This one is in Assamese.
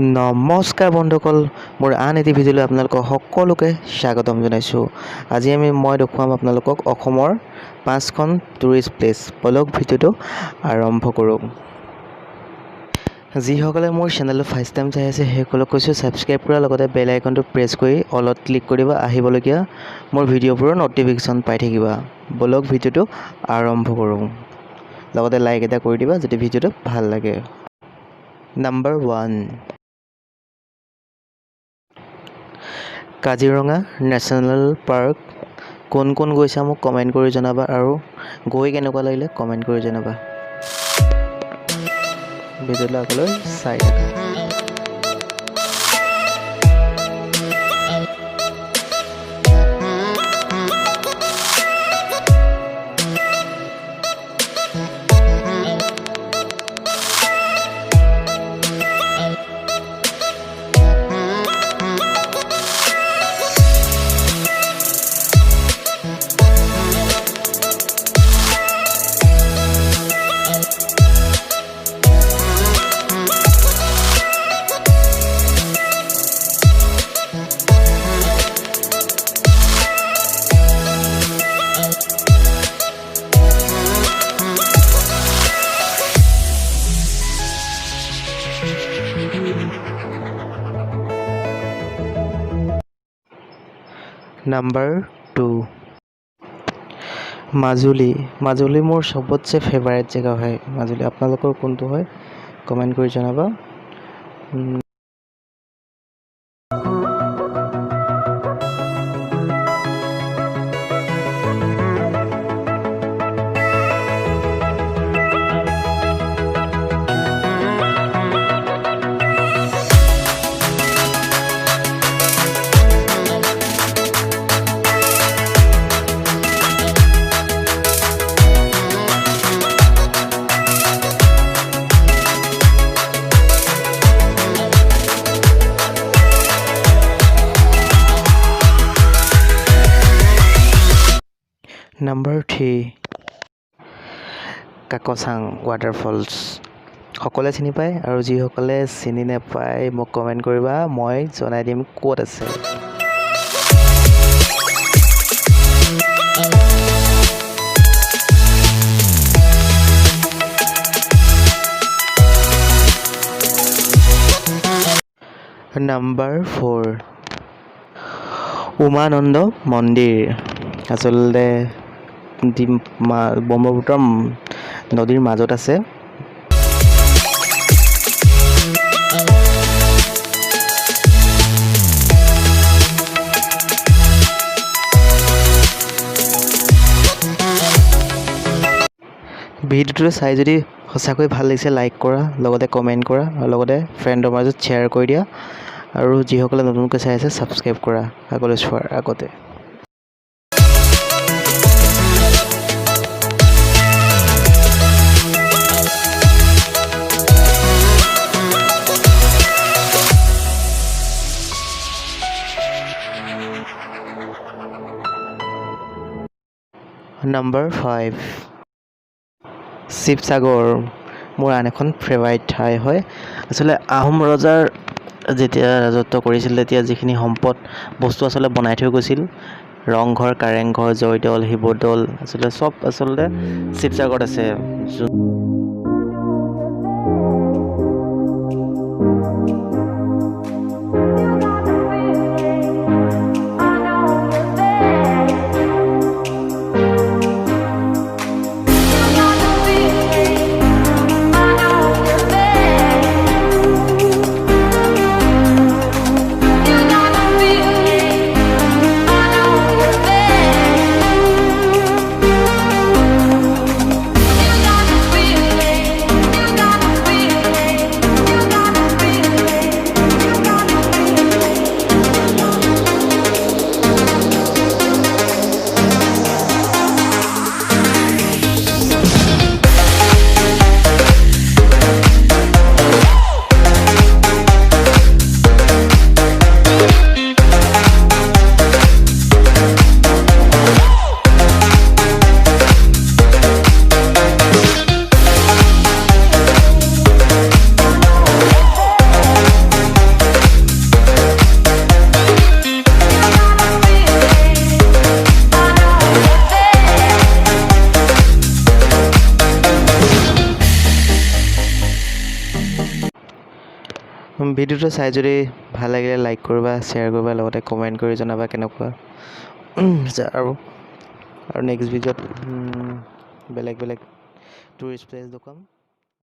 নমস্কাৰ বন্ধুসকল, মোৰ আন এটি ভিডিঅ'লৈ আপোনালোকক সকলোকে স্বাগতম জনাইছোঁ। আজি মই দেখুৱাম আপোনালোকক অসমৰ 5খন টুৰিষ্ট প্লেচ। বলক ভিডিঅ'টো আৰম্ভ কৰোঁ। যিসকলে মোৰ চেনেলটো ফাৰ্ষ্ট টাইম চাই আছে সেইসকলক কৈছোঁ ছাবস্ক্ৰাইব কৰাৰ লগতে বেল আইকনটো প্ৰেছ কৰি অলত ক্লিক কৰিব, আহিবলগীয়া মোৰ ভিডিঅ'বোৰৰ ন'টিফিকেশ্যন পাই থাকিবা। বলক ভিডিঅ'টো আৰম্ভ কৰোঁ, লগতে লাইক এটা কৰি দিবা যদি ভিডিঅ'টো ভাল লাগে। Number 1, Kaziranga national park. কোন কোন গৈছা মোক কমেণ্ট কৰি জনাবা, আৰু গৈ কেনেকুৱা লাগিলে কমেণ্ট কৰি জনাবা। ভিডিঅ'টো আগলৈ চাই থাকা। নাম্বাৰ 2, মাজুলী মোৰ চবতছে ফেভাৰেট জেগা হয়। মাজুলী আপোনালোকৰ কোনটো হয় কমেণ্ট কৰি জনাবা। Number 3, Kakochang waterfalls. সকলোৱে চিনি পায়, আৰু যিসকলে চিনি নাপায় মোক কমেণ্ট কৰিবা, মই জনাই দিম ক'ত আছে। নাম্বাৰ 4, উমানন্দ মন্দিৰ। আচলতে ব্ৰহ্মপুত্ৰ নদীৰ মাজত আছে। ভিডিঅ'টো চাই যদি সঁচাকৈ ভাল লাগিছে লাইক কৰা, লগতে কমেণ্ট কৰা, আৰু লগতে ফ্ৰেণ্ডৰ মাজত শ্বেয়াৰ কৰি দিয়া, আৰু যিসকলে নতুনকৈ চাই আছে ছাবস্ক্ৰাইব কৰা আগলৈ চোৱাৰ আগতে। নাম্বাৰ 5, শিৱসাগৰ মোৰ আন এখন ফেভাৰিট ঠাই হয়। আচলতে আহোম ৰজাৰ যেতিয়া ৰাজত্ব কৰিছিল তেতিয়া যিখিনি সম্পদ বস্তু আচলতে বনাই থৈ গৈছিল, ৰংঘৰ, কাৰেংঘৰ, জয়দৌল, শিৱদৌল, চব শিৱসাগৰত আছে। ভিডিঅ'টো চাই যদি ভাল লাগিলে লাইক কৰিবা, শ্বেয়াৰ কৰিবা, লগতে কমেণ্ট কৰি জনাবা কেনেকুৱা। আৰু নেক্সট ভিডিঅ'ত বেলেগ টুৰিষ্ট প্লেচ দেখুৱাম।